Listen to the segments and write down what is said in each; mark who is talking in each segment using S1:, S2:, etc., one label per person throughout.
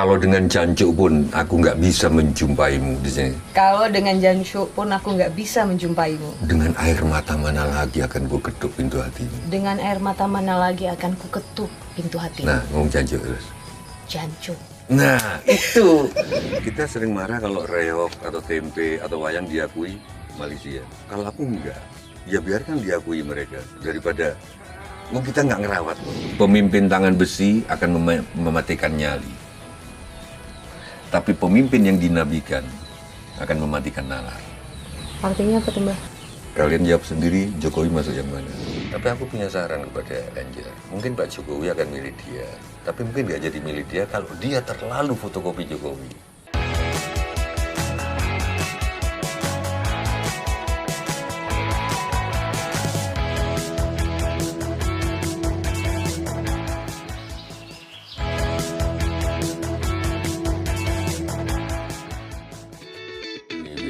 S1: Kalau dengan jancuk pun aku nggak bisa menjumpaimu di sini.
S2: Kalau dengan jancuk pun aku nggak bisa menjumpaimu.
S1: Dengan air mata mana lagi akan ku ketuk pintu hatimu.
S2: Dengan air mata mana lagi akan ku ketuk pintu hatimu.
S1: Nah, ngomong jancuk terus.
S2: Jancuk.
S1: Nah, itu. Kita sering marah kalau reok atau tempe atau wayang diakui Malaysia. Kalau aku enggak, ya biarkan diakui mereka. Daripada kita nggak ngerawat. Pemimpin tangan besi akan mematikan nyali. Tapi pemimpin yang dinabikan akan mematikan nalar.
S2: Artinya apa tuh, Mbah?
S1: Kalian jawab sendiri, Jokowi masuk yang mana? Tapi aku punya saran kepada Ganjar. Mungkin Pak Jokowi akan milih dia. Tapi mungkin nggak jadi milih dia kalau dia terlalu fotokopi Jokowi.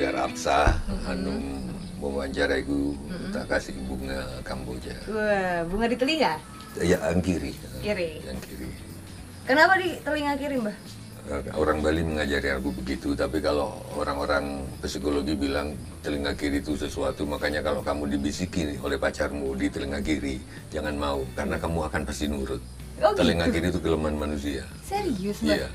S1: Biar absah, Hanum mewawancaraiku, tak kasih bunga Kamboja.
S2: Wah, bunga di telinga?
S1: Ya, yang kiri.
S2: Kiri.
S1: Yang kiri.
S2: Kenapa di telinga kiri, Mbah?
S1: Orang Bali mengajari aku begitu, tapi kalau orang-orang psikologi bilang telinga kiri itu sesuatu, makanya kalau kamu dibisikin oleh pacarmu di telinga kiri, jangan mau, karena kamu akan pasti nurut.
S2: Oh,
S1: Telinga
S2: gitu?
S1: kiri itu kelemahan manusia.
S2: Serius, Mbah?
S1: Iya.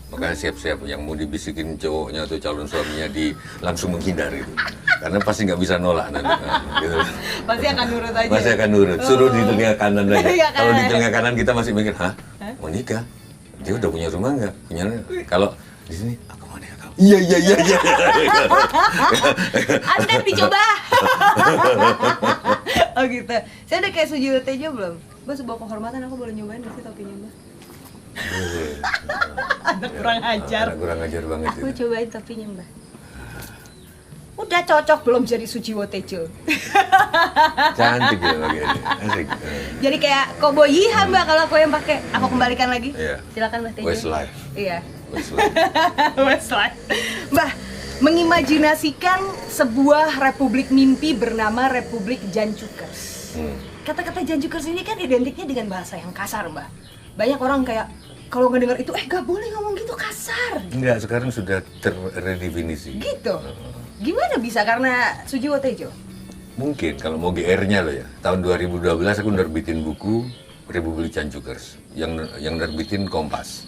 S1: Makanya siap-siap yang mau dibisikin cowoknya atau calon suaminya langsung menghindar itu. Karena pasti nggak bisa nolak nanti. Gitu.
S2: Pasti akan nurut aja.
S1: Pasti akan nurut. Suruh di telinga kanan aja.
S2: Iya,
S1: Kalau di
S2: kanan.
S1: telinga kanan kita masih mikir, hah? Mau nikah? Dia udah punya rumah nggak? Punya. Kalau di sini, aku mau nikah kamu. Iya.
S2: Anda dicoba. Oh gitu. Saya udah kayak Sujiwo Tejo belum? Mbak, sebuah kehormatan aku boleh nyobain nggak sih topinya, Mbak? Anak kurang ajar.
S1: Anak kurang ajar banget
S2: Aku
S1: itu.
S2: cobain topinya, Mbak. Udah cocok belum jadi Sujiwo Tejo?
S1: Cantik ya bagiannya. Asik.
S2: Jadi kayak Kobo Yiha, Mbak, kalau aku yang pakai. Aku kembalikan lagi.
S1: Iya.
S2: Silakan, Mbak Tejo.
S1: Westlife.
S2: Iya.
S1: Westlife.
S2: Westlife. Mbah, mengimajinasikan sebuah republik mimpi bernama Republik Jancukers. Kata-kata Jancukers ini kan identiknya dengan bahasa yang kasar, Mbah. Banyak orang kayak kalau ngedengar itu, gak boleh ngomong gitu, kasar.
S1: Enggak, sekarang sudah terredefinisi.
S2: Gitu. Gimana bisa karena Sujiwo Tejo?
S1: Mungkin kalau mau GR-nya loh ya. Tahun 2012 aku nerbitin buku Republik Jancukers yang nerbitin Kompas.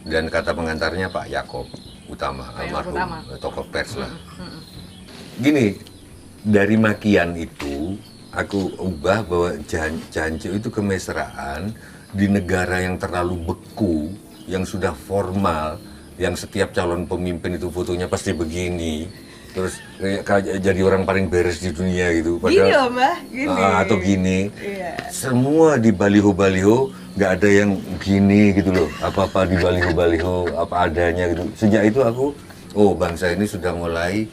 S1: Dan kata pengantarnya Pak Yakob Utama,
S2: Pak Yakob
S1: almarhum,
S2: Utama.
S1: tokoh pers lah. Gini, dari makian itu aku ubah bahwa jancuk itu kemesraan di negara yang terlalu beku, yang sudah formal, yang setiap calon pemimpin itu fotonya pasti begini. Terus kayak jadi orang paling beres di dunia gitu.
S2: Gini loh, Mbah, gini.
S1: Atau gini.
S2: Iya.
S1: Semua di baliho-baliho nggak ada yang gini gitu loh. Apa-apa di baliho-baliho apa adanya gitu. Sejak itu aku, bangsa ini sudah mulai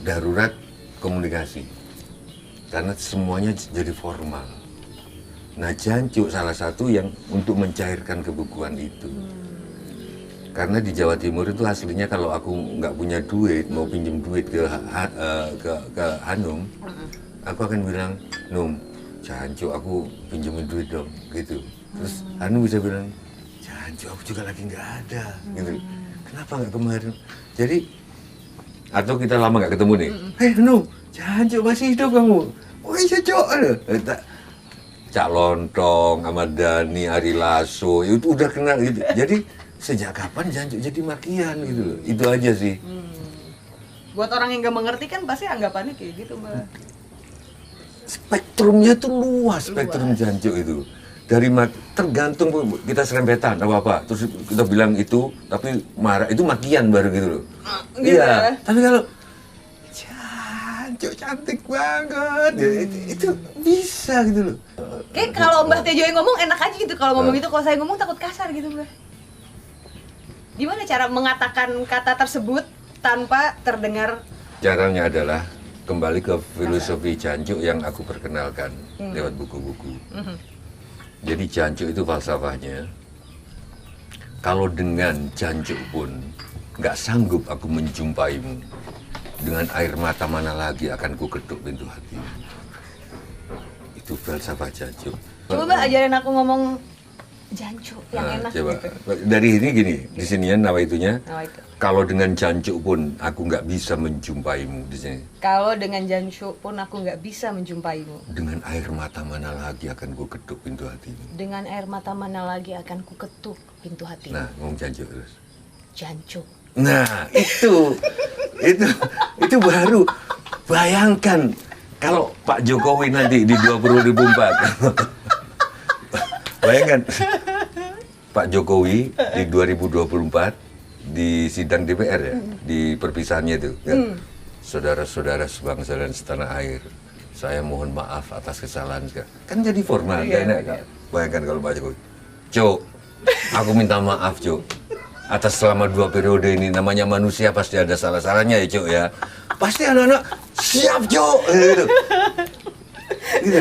S1: darurat komunikasi. Karena semuanya jadi formal. Nah, jancuk salah satu yang untuk mencairkan kebukuan itu. Karena di Jawa Timur itu aslinya kalau aku nggak punya duit, mau pinjem duit ke Hanum, aku akan bilang, Num, jancuk aku pinjemin duit dong, gitu. Terus Hanum bisa bilang, jancuk aku juga lagi nggak ada, gitu. Kenapa nggak kemarin? Jadi, atau kita lama nggak ketemu nih, Num, jancuk masih hidup kamu? Oh iya, Cok. Cak Lontong, Ahmad Dhani, Ari Lasso, itu udah kenal gitu. Jadi sejak kapan jancuk jadi makian gitu loh. Itu aja sih.
S2: Buat orang yang gak mengerti kan pasti anggapannya kayak gitu, Mbak.
S1: Spektrumnya tuh luas, spektrum jancuk itu. Dari tergantung kita serempetan apa-apa. Terus kita bilang itu, tapi marah itu makian baru gitu loh.
S2: Gitu
S1: Iya,
S2: ya?
S1: tapi kalau jancuk cantik banget, ya, itu bisa gitu loh.
S2: Kayak kalau Mbah Tejo yang ngomong enak aja gitu. Kalau ngomong gitu, kalau saya ngomong takut kasar gitu, Mbah. Gimana cara mengatakan kata tersebut tanpa terdengar?
S1: Caranya adalah kembali ke filosofi jancuk yang aku perkenalkan lewat buku-buku. Jadi jancuk itu falsafahnya, kalau dengan jancuk pun nggak sanggup aku menjumpaimu, dengan air mata mana lagi akan ku ketuk pintu hatimu. Itu falsafah jancuk.
S2: Coba Mbak ajarin aku ngomong jancuk yang enak
S1: coba.
S2: gitu.
S1: Dari ini gini, di sinian nawaitunya.
S2: Nawaitu.
S1: Kalau dengan jancuk pun aku nggak bisa menjumpaimu di sini.
S2: Kalau dengan jancuk pun aku nggak bisa menjumpaimu.
S1: Dengan air mata mana lagi akan ku ketuk pintu hatimu.
S2: Dengan air mata mana lagi akan ku ketuk pintu hatimu.
S1: Nah, ngomong jancuk terus.
S2: Jancuk.
S1: Nah, itu baru. Bayangkan kalau Pak Jokowi nanti di 2024. Bayangkan Pak Jokowi di 2024 di sidang DPR ya, di perpisahannya itu kan. Saudara-saudara sebangsa dan setanah air, saya mohon maaf atas kesalahan. Kan jadi formal, gak enak kan? Bayangkan kalau Pak Jokowi, Cuk, aku minta maaf Cuk, atas selama 2 periode ini, namanya manusia pasti ada salah-salahnya ya Cuk ya. Pasti anak-anak siap Cuk gitu. Gitu.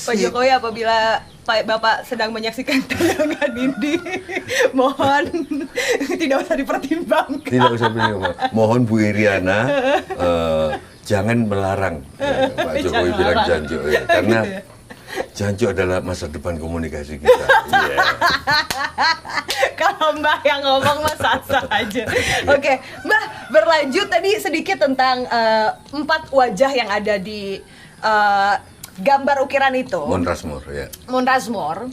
S2: Pak Jokowi apabila Bapak sedang menyaksikan tayangan ini, mohon tidak usah dipertimbangkan.
S1: Tidak usah berpikir. Mohon Bu Iriana jangan melarang Pak Jokowi
S2: Jangan
S1: bilang
S2: larang.
S1: jancuk ya. Karena jancuk adalah masa depan komunikasi kita. Iya.
S2: Kalau Mbah yang ngomong mah sah-sah aja. Oke, Mbah berlanjut tadi sedikit tentang 4 wajah yang ada di gambar ukiran itu.
S1: Mount Rushmore ya.
S2: Mount Rushmore.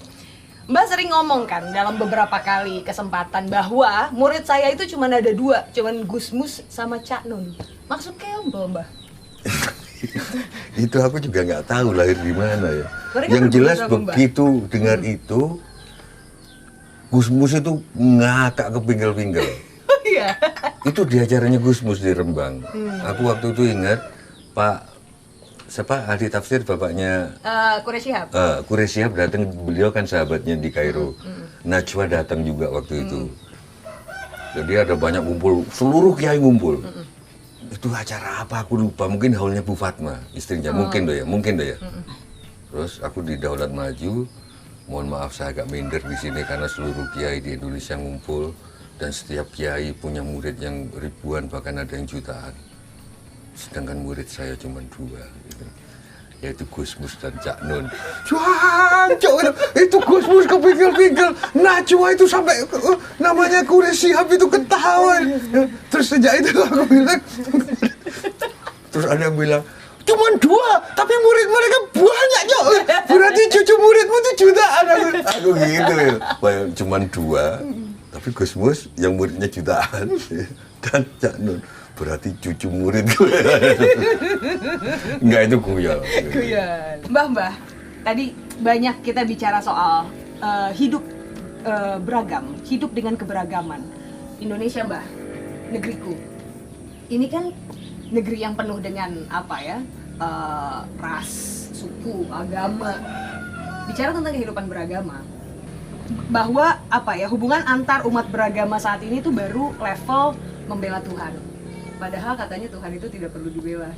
S2: Mbak sering ngomong kan dalam beberapa kali kesempatan bahwa murid saya itu cuma ada 2, cuman Gusmus sama Cak Nun. Maksudnya apa Mbak?
S1: Itu aku juga nggak tahu lahir di mana ya.
S2: Mereka
S1: Yang jelas
S2: berbeda, Mbak.
S1: begitu dengar itu, Gusmus itu ngakak kepinggel-pinggel.
S2: Oh iya.
S1: Itu di acaranya Gusmus di Rembang. Aku waktu itu ingat Pak siapa ahli tafsir bapaknya
S2: Quraisy Shihab.
S1: Quraisy Shihab datang, beliau kan sahabatnya di Kairo. Najwa datang juga waktu itu. Jadi ada banyak ngumpul, seluruh kiai ngumpul. Itu acara apa aku lupa, mungkin haulnya Bu Fatma, istrinya, mungkin doh ya. Terus aku di Daulat Maju, mohon maaf saya agak minder di sini karena seluruh kiai di Indonesia ngumpul dan setiap kiai punya murid yang ribuan bahkan ada yang jutaan. Sedangkan murid saya cuma 2 gitu. Yaitu Gusmus dan Cak Nun. Jancuk itu Gusmus kepinggel-pinggel, Najwa itu sampai namanya Quraisy Shihab itu ketawa. Terus sejak itu aku bilang, terus ada yang bilang, cuma 2, tapi murid mereka banyak Cok. Berarti cucu muridmu itu jutaan. Aku gitu ya. Cuma 2, tapi Gusmus yang muridnya jutaan dan Cak Nun. Berarti cucu murid gue. Enggak, itu guyon.
S2: Mbah, tadi banyak kita bicara soal hidup beragam, hidup dengan keberagaman. Indonesia Mbah, negeriku. Ini kan negeri yang penuh dengan apa ya, ras, suku, agama. Bicara tentang kehidupan beragama, bahwa apa ya, hubungan antar umat beragama saat ini tuh baru level membela Tuhan. Padahal katanya Tuhan itu tidak perlu dibela.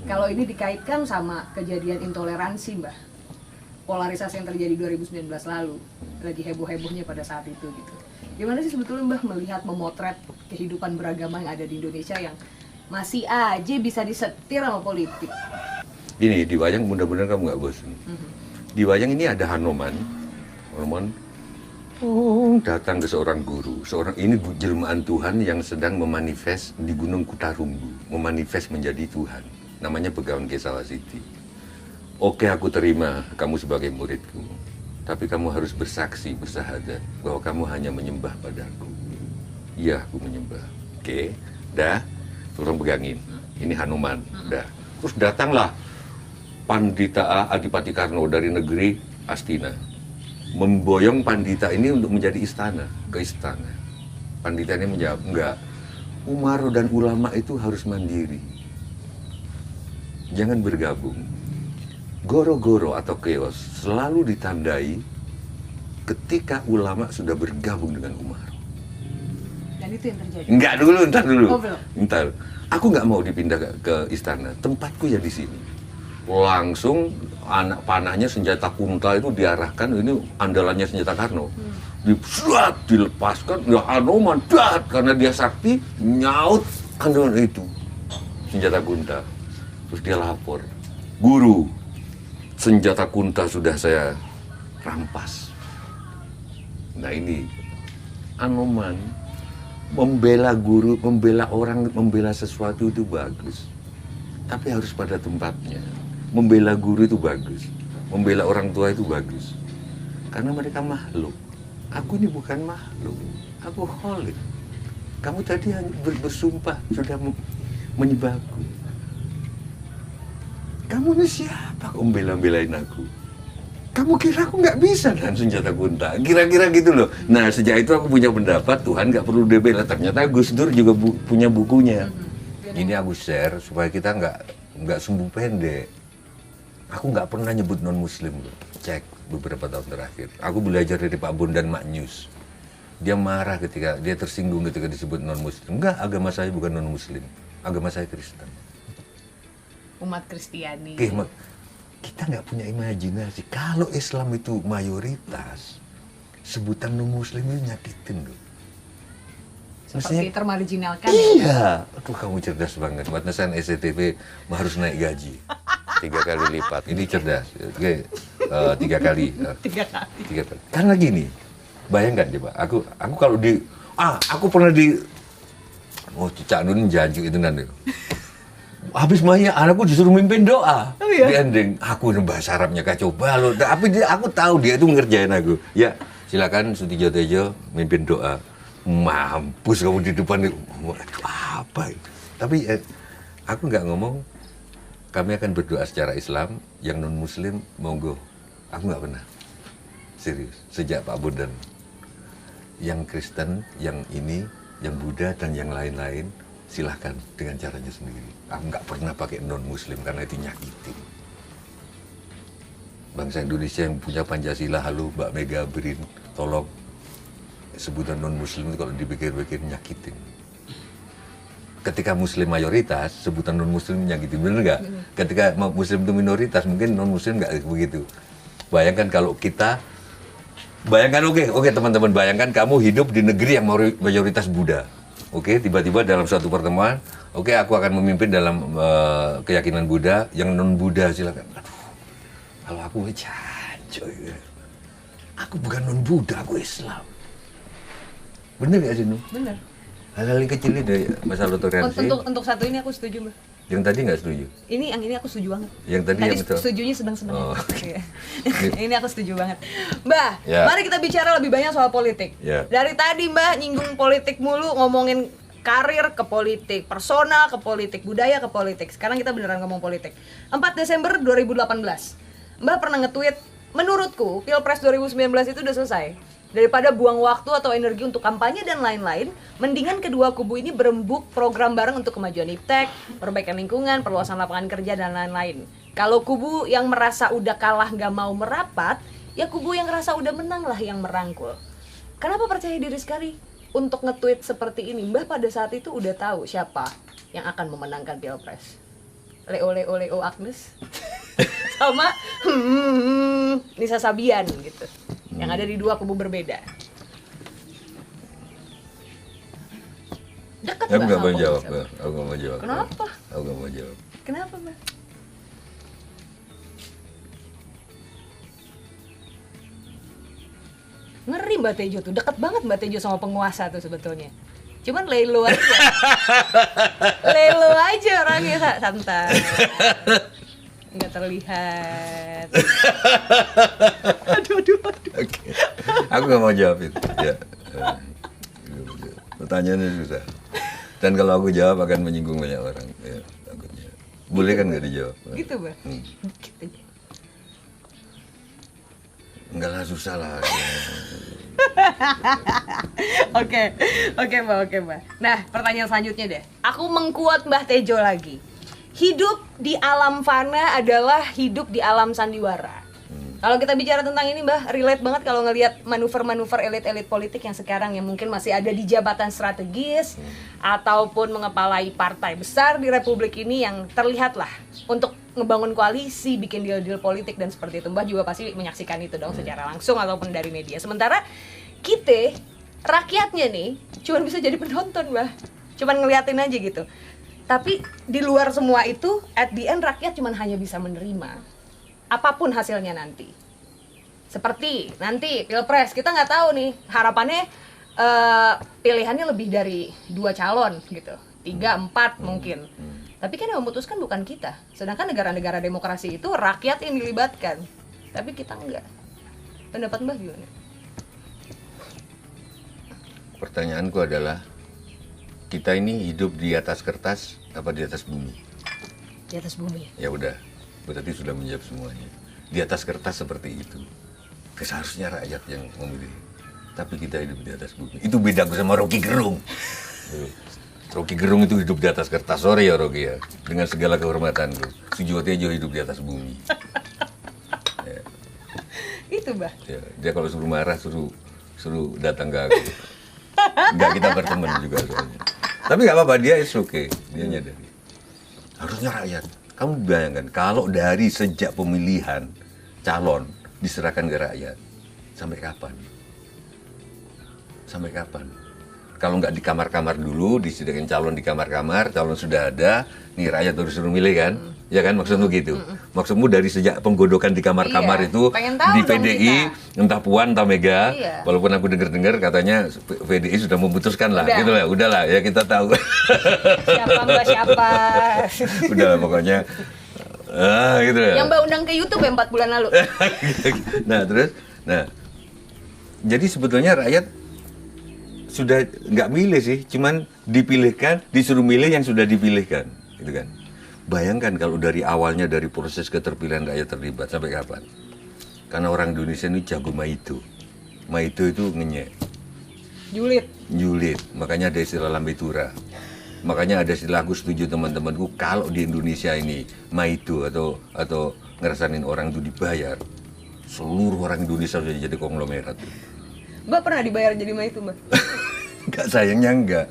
S2: Kalau ini dikaitkan sama kejadian intoleransi, Mbah. Polarisasi yang terjadi 2019 lalu, lagi heboh-hebohnya pada saat itu gitu. Gimana sih sebetulnya Mbah melihat, memotret kehidupan beragama yang ada di Indonesia yang masih aja bisa disetir sama politik?
S1: Gini, di wayang mudah-mudahan kamu nggak bosan. Di wayang ini ada Hanuman datang ke seorang guru. Ini jelmaan Tuhan yang sedang memanifest di Gunung Kutarumbu, memanifest menjadi Tuhan. Namanya Begawan Kesawasiti. Oke, aku terima kamu sebagai muridku, tapi kamu harus bersaksi, bersahadat bahwa kamu hanya menyembah padaku. Iya, aku menyembah. Oke, dah, tolong pegangin. Ini Hanuman, dah. Terus datanglah Pandita Adipati Karno dari negeri Astina, memboyong Pandita ini untuk menjadi istana, ke istana. Pandita ini menjawab, enggak, Umaro dan ulama itu harus mandiri, jangan bergabung. Goro-goro atau chaos selalu ditandai ketika ulama sudah bergabung dengan Umaro.
S2: Dan itu yang terjadi.
S1: Enggak dulu, entar dulu.
S2: Oh, belum.
S1: Entar. Aku nggak mau dipindah ke istana, tempatku ya di sini. Langsung anak panahnya senjata kunta itu diarahkan, ini andalannya senjata Karno. Dilepaskan, ya Hanuman dat, karena dia sakti, nyaut andalan itu senjata kunta. Terus dia lapor, guru, senjata kunta sudah saya rampas. Nah ini, Anoman membela guru, membela orang, membela sesuatu itu bagus. Tapi harus pada tempatnya. Membela guru itu bagus. Membela orang tua itu bagus. Karena mereka makhluk. Aku ini bukan makhluk. Aku kholik. Kamu tadi bersumpah sudah menyembahku. Kamu ini siapa kok bela-belain aku? Kamu kira aku nggak bisa dengan senjata kunta? Kira-kira gitu loh. Nah sejak itu aku punya pendapat Tuhan nggak perlu dibela. Ternyata Gus Dur juga punya bukunya. Ini aku share supaya kita nggak sumbu pendek. Aku nggak pernah nyebut non Muslim loh. Cek beberapa tahun terakhir. Aku belajar dari Pak Bondan Maknyus. Dia marah ketika dia tersinggung ketika disebut non Muslim. Enggak, agama saya bukan non Muslim. Agama saya Kristen.
S2: Umat Kristiani.
S1: Oke, kita nggak punya imajinasi. Kalau Islam itu mayoritas, sebutan non-muslim itu nyakitin loh.
S2: Seperti termarginalkan.
S1: Iya. Aduh, kamu cerdas banget. Pantesan SCTV harus naik gaji 3 kali lipat. Ini cerdas. Oke, 3 kali.
S2: 3 kali.
S1: 3 kali. Karena gini, bayangkan coba. Aku kalau aku pernah Cak Nun janji itu nanti. Habis Maya, anakku disuruh mimpin doa.
S2: Oh, iya?
S1: Di ending, aku bahasa Arabnya kacau balau. Tapi aku tahu dia itu ngerjain aku. Ya, silakan Sutijo Tejo mimpin doa. Mampus kamu di depan. Aduh, apa itu? Tapi aku nggak ngomong, kami akan berdoa secara Islam, yang non-Muslim, monggo. Aku nggak pernah. Serius, sejak Pak Bondan. Yang Kristen, yang ini, yang Buddha, dan yang lain-lain, silahkan dengan caranya sendiri. Aku nggak pernah pakai non-Muslim karena itu nyakitin. Bangsa Indonesia yang punya Pancasila, halo Mbak Mega Brin, tolong sebutan non-Muslim itu kalau dipikir-pikir nyakitin. Ketika Muslim mayoritas, sebutan non-Muslim nyakitin, bener nggak? Ketika Muslim itu minoritas, mungkin non-Muslim nggak begitu. Bayangkan kalau kita, oke teman-teman, bayangkan kamu hidup di negeri yang mayoritas Buddha. Oke, tiba-tiba dalam suatu pertemuan, oke aku akan memimpin dalam keyakinan Buddha, yang non-Buddha silakan. Aduh, kalau aku coy, aku bukan non-Buddha, aku Islam. Bener gak sih, Nu?
S2: Bener.
S1: Hal-hal yang kecil ini masalah toleransi.
S2: Untuk satu ini aku setuju, Mbak.
S1: Yang tadi nggak setuju?
S2: Yang ini aku setuju banget.
S1: Yang tadi yang betul?
S2: Setujunya sedang-sedang.
S1: Oh.
S2: Iya. Ini aku setuju banget. Mbak,
S1: Ya.
S2: mari kita bicara lebih banyak soal politik.
S1: Ya.
S2: Dari tadi Mbak nyinggung politik mulu, ngomongin karir ke politik, personal ke politik, budaya ke politik. Sekarang kita beneran ngomong politik. 4 Desember 2018. Mbak pernah nge-tweet, menurutku Pilpres 2019 itu udah selesai. Daripada buang waktu atau energi untuk kampanye dan lain-lain, mendingan kedua kubu ini berembuk program bareng untuk kemajuan iptek, perbaikan lingkungan, perluasan lapangan kerja, dan lain-lain. Kalau kubu yang merasa udah kalah nggak mau merapat, ya kubu yang ngerasa udah menang lah yang merangkul. Kenapa percaya diri sekali untuk nge-tweet seperti ini? Mbah pada saat itu udah tahu siapa yang akan memenangkan Pilpres. Leo Agnes sama Nisa Sabian gitu. Yang ada di dua kubu berbeda. Dekat
S1: Aku nggak
S2: sama
S1: mau jawab,
S2: Mbak.
S1: aku nggak mau jawab.
S2: Kenapa?
S1: Aku nggak mau jawab.
S2: Kenapa, Mbak? Ngeri Mbak Tejo tuh, deket banget Mbak Tejo sama penguasa tuh sebetulnya. Cuman lelo aja. Lelo aja orangnya santai. Nggak terlihat. Aduh.
S1: Oke. Aku nggak mau jawab itu. Ya. Pertanyaannya susah. Dan kalau aku jawab akan menyinggung banyak orang. Ya, takutnya. Boleh kan nggak dijawab?
S2: Gitu, Mbak. Dikit aja.
S1: Enggak lah, susah lah.
S2: Oke Mbak. Nah, pertanyaan selanjutnya deh. Aku mengkuat Mbah Tejo lagi. Hidup di alam fana adalah hidup di alam sandiwara. Kalau kita bicara tentang ini Mbah, relate banget kalau ngelihat manuver-manuver elit-elit politik yang sekarang yang mungkin masih ada di jabatan strategis ataupun mengepalai partai besar di Republik ini yang terlihat lah untuk ngebangun koalisi, bikin deal-deal politik dan seperti itu. Mbah juga pasti menyaksikan itu dong secara langsung ataupun dari media. Sementara kita, rakyatnya nih, cuma bisa jadi penonton Mbah. Cuman ngeliatin aja gitu. Tapi di luar semua itu, at the end rakyat cuma hanya bisa menerima apapun hasilnya nanti. Seperti nanti Pilpres, kita nggak tahu nih, harapannya pilihannya lebih dari 2 calon gitu, 3, 4 mungkin. Tapi kan yang memutuskan bukan kita. Sedangkan negara-negara demokrasi itu rakyat yang dilibatkan. Tapi kita enggak. Pendapat Mbah gimana?
S1: Pertanyaanku adalah, kita ini hidup di atas kertas apa di atas bumi?
S2: Di atas bumi.
S1: Ya udah, berarti sudah menjawab semuanya. Di atas kertas seperti itu. Seharusnya rakyat yang memilih. Tapi kita hidup di atas bumi. Itu bedaku sama Rocky Gerung. Rocky Gerung itu hidup di atas kertas. Sorry ya Rocky ya. Dengan segala kehormatan lu. Sujiwo Tejo hidup di atas bumi. Ya.
S2: Itu Mbah.
S1: Ya, dia kalau suruh marah suruh datang ke aku. Enggak, kita berteman juga soalnya. Tapi nggak apa-apa, dia is okay. Dia nyadari. Harusnya rakyat. Kamu bayangkan kalau dari sejak pemilihan calon diserahkan ke rakyat, sampai kapan? Sampai kapan? Kalau nggak di kamar-kamar dulu, disediakan calon di kamar-kamar, calon sudah ada, nih rakyat harus suruh milih kan? Ya kan, maksudmu gitu? Maksudmu dari sejak penggodokan di kamar-kamar
S2: Iya,
S1: itu,
S2: pengen tahu
S1: di
S2: dong
S1: PDI, entah Puan, entah Mega,
S2: Iya.
S1: walaupun aku dengar-dengar katanya PDI sudah memutuskan lah,
S2: Udah.
S1: gitu lah, udahlah ya kita tahu.
S2: Siapa Mbah siapa?
S1: Udah lah pokoknya, gitu ya.
S2: Yang Mbak undang ke YouTube ya 4 bulan lalu.
S1: Nah, jadi sebetulnya rakyat sudah nggak milih sih, cuman dipilihkan, disuruh milih yang sudah dipilihkan, gitu kan. Bayangkan kalau dari awalnya, dari proses keterpilihan rakyat terlibat, sampai kapan? Karena orang Indonesia ini jago maido. Maido itu ngenyek, julid, makanya ada istilah lambe tura. Makanya ada istilah, aku setuju teman-temanku, kalau di Indonesia ini maido atau ngerasain orang itu dibayar, seluruh orang Indonesia sudah jadi konglomerat.
S2: Mbak pernah dibayar jadi mah itu Mbak?
S1: Enggak, sayangnya enggak.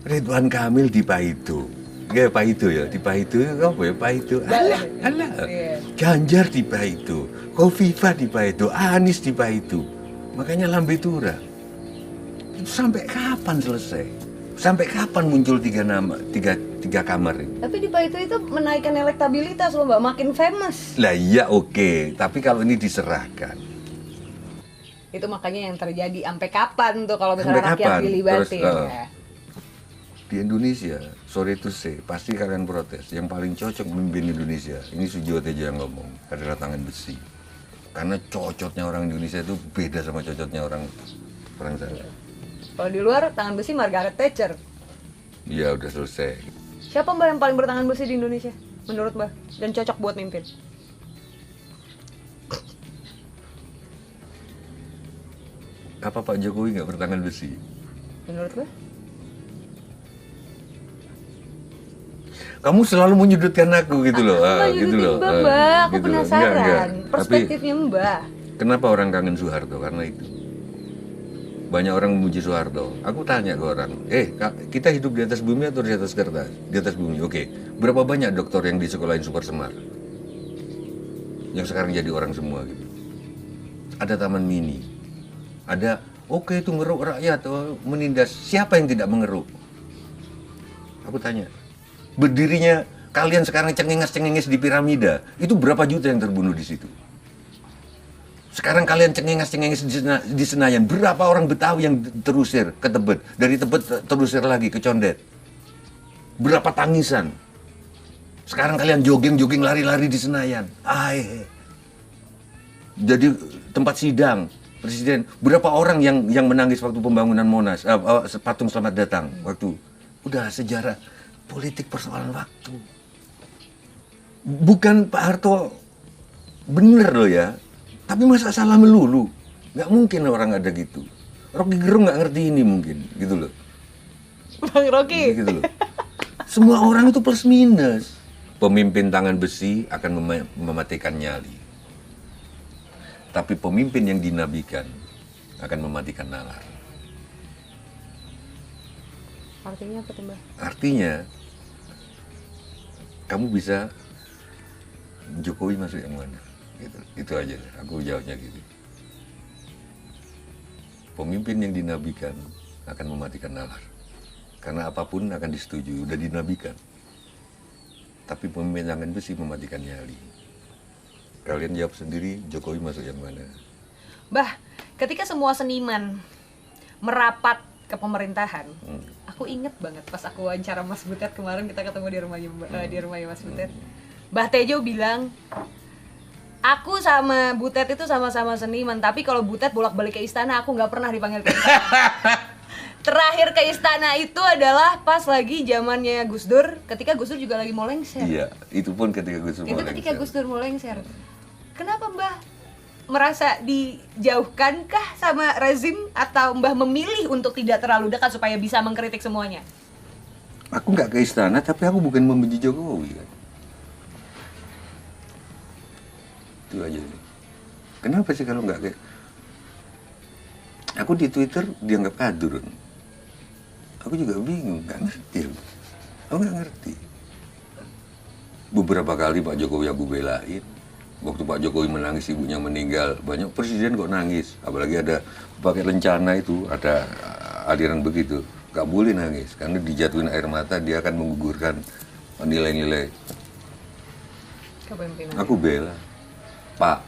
S1: Ridwan Kamil di Paido. Ya Paido ya, di Paido apa ya Paido? Alah.
S2: Iya.
S1: Ganjar di Paido, Khofifah di Paido, Anies di Paido. Makanya lambe tura. Sampai kapan selesai? Sampai kapan muncul tiga kamar ini?
S2: Tapi di Pak itu menaikkan elektabilitas loh Mbak, makin famous.
S1: Lah iya oke, tapi kalau ini diserahkan.
S2: Itu makanya yang terjadi sampai kapan tuh kalau misalnya
S1: Sampai
S2: rakyat
S1: kapan?
S2: dilibatin.
S1: Terus,
S2: Ya.
S1: Di Indonesia, sorry to say, pasti kalian protes. Yang paling cocok memimpin Indonesia, ini Sujiwo Tejo yang ngomong, adalah tangan besi. Karena cocoknya orang Indonesia itu beda sama cocoknya orang sana.
S2: Kalau di luar tangan besi Margaret Thatcher.
S1: Iya udah selesai.
S2: Siapa Mbak yang paling bertangan besi di Indonesia menurut Mbak dan cocok buat mimpin?
S1: Apa Pak Jokowi nggak bertangan besi?
S2: Menurut Mbak?
S1: Kamu selalu menyudutkan aku gitu loh.
S2: Mbak
S1: Gitu loh.
S2: Mbak, aku
S1: Gitu loh.
S2: penasaran.
S1: Enggak.
S2: Perspektifnya Mbak.
S1: Tapi kenapa orang kangen Soeharto? Karena itu. Banyak orang memuji Soeharto. Aku tanya ke orang, kita hidup di atas bumi atau di atas kertas? Di atas bumi, oke. Berapa banyak dokter yang di sekolahin super semar? Yang sekarang jadi orang semua gitu. Ada taman mini. Ada, oke itu ngeruk rakyat, menindas. Siapa yang tidak mengeruk? Aku tanya. Berdirinya kalian sekarang cengenges-cengenges di piramida, itu berapa juta yang terbunuh di situ? Sekarang kalian cengenges-cengenges di Senayan, berapa orang Betawi yang terusir ke Tebet, dari Tebet terusir lagi ke Condet? Berapa tangisan? Sekarang kalian jogging-jogging lari-lari di Senayan. Jadi tempat sidang presiden, berapa orang yang menangis waktu pembangunan Monas, patung selamat datang waktu. Udah sejarah politik persoalan waktu. Bukan Pak Harto bener loh ya. Tapi masa salah melulu? Nggak mungkin orang ada gitu. Rocky Gerung nggak ngerti ini mungkin, gitu loh.
S2: Bang Rocky.
S1: Gitu loh. Semua orang itu plus minus. Pemimpin tangan besi akan mematikan nyali. Tapi pemimpin yang dinabikan akan mematikan nalar.
S2: Artinya apa tuh Mbak?
S1: Artinya, kamu bisa Jokowi masuk yang mana? Gitu. Itu aja, aku jawabnya gitu. Pemimpin yang dinabikan akan mematikan nalar. Karena apapun akan disetujui, udah dinabikan. Tapi pemimpin tangan besi mematikan nyali. Kalian jawab sendiri, Jokowi masuk yang mana?
S2: Bah, ketika semua seniman merapat ke pemerintahan, aku inget banget pas aku wawancara Mas Butet kemarin, kita ketemu di rumahnya Mas Butet. Mbah Tejo bilang, aku sama Butet itu sama-sama seniman, tapi kalau Butet bolak-balik ke istana, aku nggak pernah dipanggil ke istana. Terakhir ke istana itu adalah pas lagi zamannya Gus Dur, ketika Gus Dur juga lagi mau lengser.
S1: Iya, itu pun ketika Gus Dur mau
S2: Itu
S1: lengser.
S2: ketika Gus Dur mau lengser. Kenapa Mbah merasa dijauhkankah sama rezim, atau Mbah memilih untuk tidak terlalu dekat supaya bisa mengkritik semuanya?
S1: Aku nggak ke istana, tapi aku bukan membenci Jokowi kan. Itu aja nih. Kenapa sih kalau nggak ke... Aku di Twitter dianggap kadrun. Aku juga bingung, nggak ngerti. Aku nggak ngerti. Beberapa kali Pak Jokowi aku belain. Waktu Pak Jokowi menangis, ibunya meninggal, banyak presiden kok nangis. Apalagi ada pakai lencana itu, ada aliran begitu. Nggak boleh nangis, karena dijatuhin air mata, dia akan menggugurkan nilai-nilai.
S2: Kepemimpinan.
S1: Aku bela. Pak,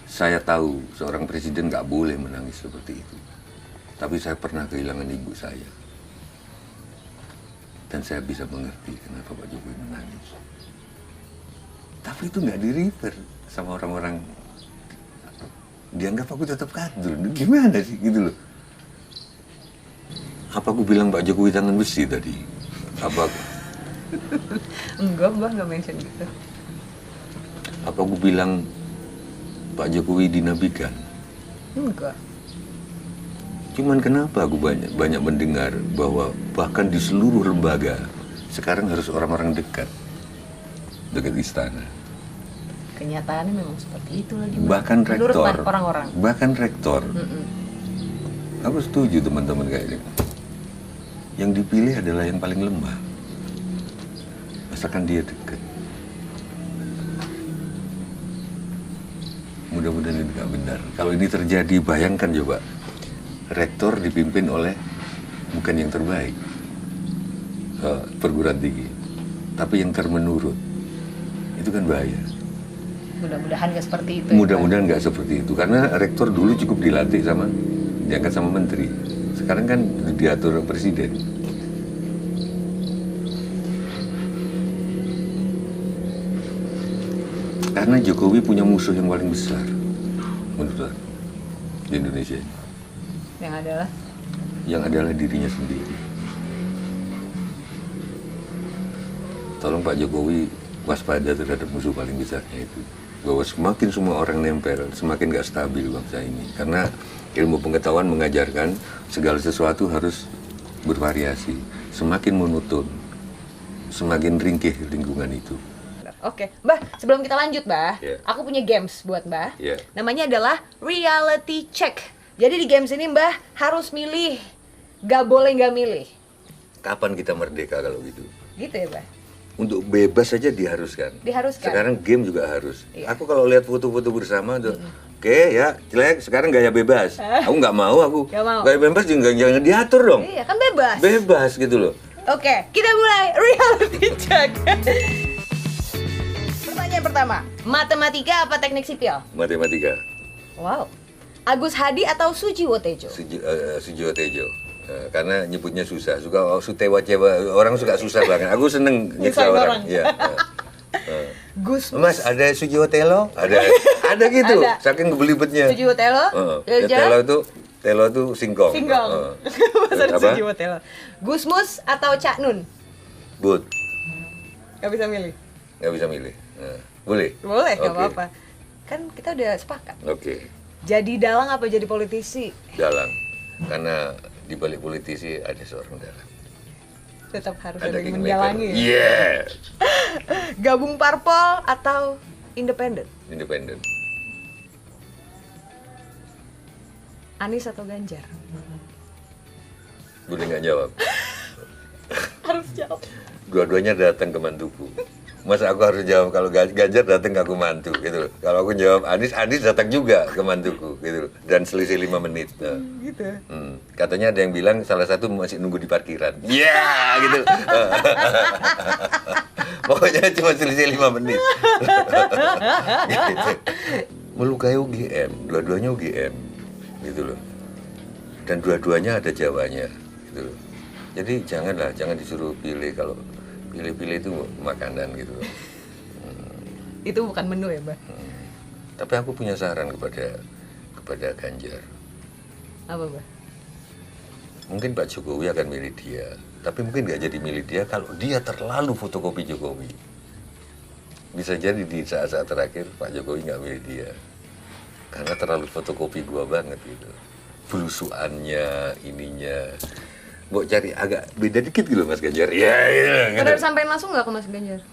S1: saya tahu seorang presiden nggak boleh menangis seperti itu. Tapi saya pernah kehilangan ibu saya. Dan saya bisa mengerti kenapa Pak Jokowi menangis. Tapi itu nggak di-refer sama orang-orang. Dianggap aku tetap kadrun. Gimana sih gitu loh. Apa aku bilang Pak Jokowi tangan besi tadi? Apa?
S2: Enggak, Mbah nggak mention gitu.
S1: Apa aku bilang Pak Jokowi dinabikan?
S2: Enggak.
S1: Cuman kenapa aku banyak mendengar bahwa bahkan di seluruh lembaga sekarang harus orang-orang dekat istana.
S2: Kenyataannya memang seperti itu lagi.
S1: Bahkan
S2: menurut
S1: rektor.
S2: orang-orang.
S1: Bahkan rektor. Aku setuju teman-teman kayak gitu. Yang dipilih adalah yang paling lemah. Asalkan dia dekat. Mudah-mudahan ini nggak benar. Kalau ini terjadi, bayangkan coba. Rektor dipimpin oleh bukan yang terbaik perguruan tinggi, tapi yang termenurut. Itu kan bahaya.
S2: Mudah-mudahan nggak seperti itu.
S1: Mudah-mudahan nggak seperti itu, karena rektor dulu cukup dilantik diangkat sama menteri. Sekarang kan diatur presiden. Karena Jokowi punya musuh yang paling besar menurut aku di Indonesia ini. Yang adalah dirinya sendiri. Tolong Pak Jokowi waspada terhadap musuh paling besarnya itu. Bahwa semakin semua orang nempel, semakin gak stabil bangsa ini. Karena ilmu pengetahuan mengajarkan segala sesuatu harus bervariasi. Semakin monoton, semakin ringkih lingkungan itu.
S2: Oke, Mbah, sebelum kita lanjut, Mbah, aku punya games buat Mbah. Namanya adalah Reality Check. Jadi di games ini Mbah harus milih, gak boleh gak milih.
S1: Kapan kita merdeka kalau gitu?
S2: Gitu ya, Mbah?
S1: Untuk bebas saja diharuskan.
S2: Diharuskan.
S1: Sekarang game juga harus. Aku kalau lihat foto-foto bersama tuh, oke ya, jelek, sekarang gaya bebas. Aku nggak mau aku.
S2: Gak mau.
S1: Gaya bebas jangan diatur dong.
S2: Iya, kan bebas.
S1: Bebas gitu loh.
S2: Oke, kita mulai Reality Check. Pertanyaan pertama, matematika apa teknik sipil?
S1: Matematika.
S2: Wow. Agus Hadi atau Sujiwo Tejo?
S1: Sujiwo Tejo. Karena nyebutnya susah. Suka Sutewa Cewa, orang suka susah banget. Aku seneng nyiksa orang. Ya.
S2: Gus
S1: Mas, ada Sujiwo Telo? Ada gitu.
S2: Ada.
S1: Saking gebelibetnya.
S2: Sujiwo Telo?
S1: Telo itu singkong.
S2: Singkong. Masa
S1: Apa?
S2: Sujiwo Telo. Gusmus atau Cak Nun?
S1: But.
S2: Gak bisa milih.
S1: Nggak bisa milih. Boleh?
S2: Boleh, gak
S1: Oke.
S2: apa-apa. Kan kita udah sepakat.
S1: Oke.
S2: Jadi dalang apa jadi politisi?
S1: Dalang. Karena di balik politisi ada seorang dalang.
S2: Tetap harus
S1: Ada
S2: ada yang
S1: kingmaker.
S2: mendalangi.
S1: Yeah.
S2: Gabung parpol atau independen?
S1: Independen.
S2: Anies atau Ganjar?
S1: Boleh nggak jawab?
S2: Harus jawab.
S1: Dua-duanya datang ke mantuku. Masa aku harus jawab kalau Ganjar datang ke aku mantu gitu loh. Kalau aku jawab Anies datang juga ke mantuku gitu loh. Dan selisih 5 menit. Nah.
S2: Gitu.
S1: Katanya ada yang bilang salah satu masih nunggu di parkiran. Iya gitu. Pokoknya cuma selisih 5 menit. Gitu. melukai UGM, dua-duanya UGM, gitu loh. Dan dua-duanya ada Jawanya, gitu loh. Jadi jangan disuruh pilih, kalau pilih-pilih itu makanan gitu loh.
S2: Itu bukan menu ya, Mbah?
S1: Tapi aku punya saran kepada Ganjar.
S2: Apa, Mbah?
S1: Mungkin Pak Jokowi akan milih dia, tapi mungkin nggak jadi milih dia kalau dia terlalu fotokopi Jokowi. Bisa jadi di saat-saat terakhir Pak Jokowi nggak milih dia, karena terlalu fotokopi gua banget gitu. Belusuannya, ininya. Mau cari agak beda dikit gitu Mas Ganjar. Ya, ya.
S2: Udah sampein langsung nggak ke Mas Ganjar?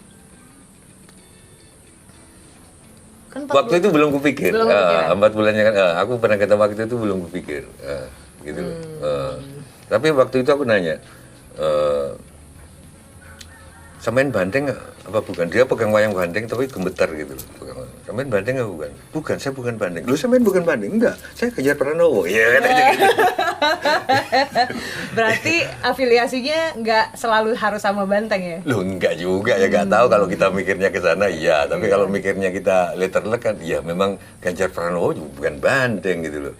S2: Kan
S1: Waktu itu belum kupikir.
S2: Belum kepikiran.
S1: 4 bulannya kan, aku pernah ketemu waktu itu belum kupikir. Gitu. Tapi waktu itu aku nanya, samain bandeng nggak? Apa bukan? Dia pegang wayang bandeng tapi gemetar gitu loh. Samain bandeng nggak? Bukan. Bukan, saya bukan bandeng. Lu samain bukan bandeng? Enggak, saya Ganjar Pranowo. Iya kan aja gitu.
S2: Berarti afiliasinya nggak selalu harus sama Banteng ya?
S1: Loh enggak juga ya, nggak tahu kalau kita mikirnya ke sana iya, tapi kalau mikirnya kita letterlek kan ya memang Ganjar Pranowo juga bukan bandeng gitu loh.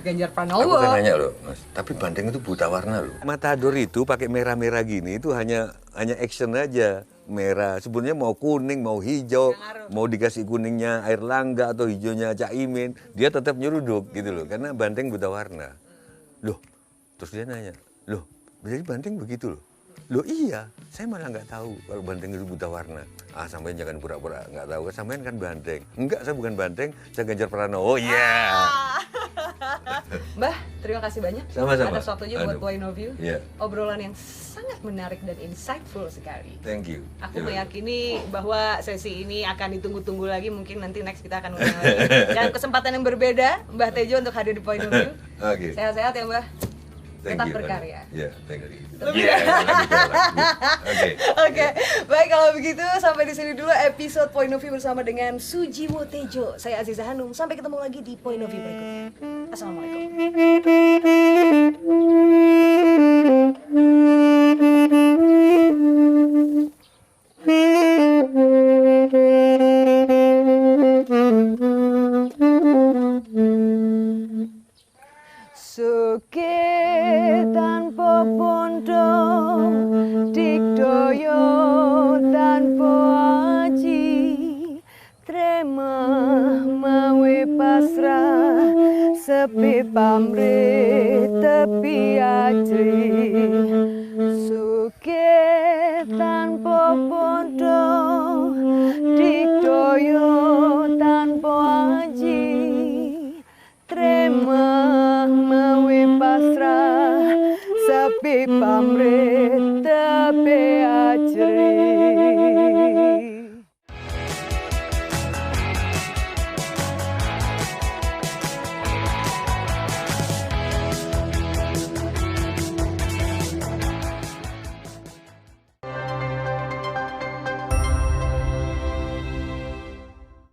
S2: Ganjar
S1: Aku
S2: Pranowo.
S1: kan nanya loh, Mas, tapi bandeng itu buta warna loh. Matador itu pakai merah-merah gini itu hanya action aja, merah. Sebenarnya mau kuning, mau hijau, mau dikasih kuningnya Airlangga atau hijaunya Caimin, dia tetap nyeruduk gitu loh, karena bandeng buta warna. Loh, terus dia nanya, loh, jadi bandeng begitu loh. Loh iya, saya malah nggak tahu kalau bandeng itu buta warna. Ah, sampean jangan pura-pura nggak tahu, sampean kan bandeng. Enggak, saya bukan bandeng, saya Ganjar Pranowo. Oh iya.
S2: Mbah, terima kasih banyak
S1: Sama-sama.
S2: atas waktunya buat Point of View.
S1: Iya.
S2: Obrolan yang sangat menarik dan insightful sekali.
S1: Thank you.
S2: Aku
S1: Iya.
S2: meyakini bahwa sesi ini akan ditunggu-tunggu lagi, mungkin nanti next kita akan undang lagi. Dan kesempatan yang berbeda, Mbah Tejo untuk hadir di Point of View.
S1: Oke.
S2: Sehat-sehat ya, Mbah.
S1: Thank
S2: Tetap
S1: you,
S2: berkarya.
S1: Iya, thank you.
S2: Lebih-
S1: Iya, Oke.
S2: Oke, baik kalau begitu sampai di sini dulu episode Point of View bersama dengan Sujiwo Tejo. Saya Aziza Hanum, sampai ketemu lagi di Point of View berikutnya. Assalamualaikum. Suke tanpa bondo, dikdoyo tanpa aji, tremah mawe pasrah, sepi pamrih tepi ajri. Suke tanpa bondo, dikdoyo tanpa aji, tremah mawe pasrah, sepi pamrih tepi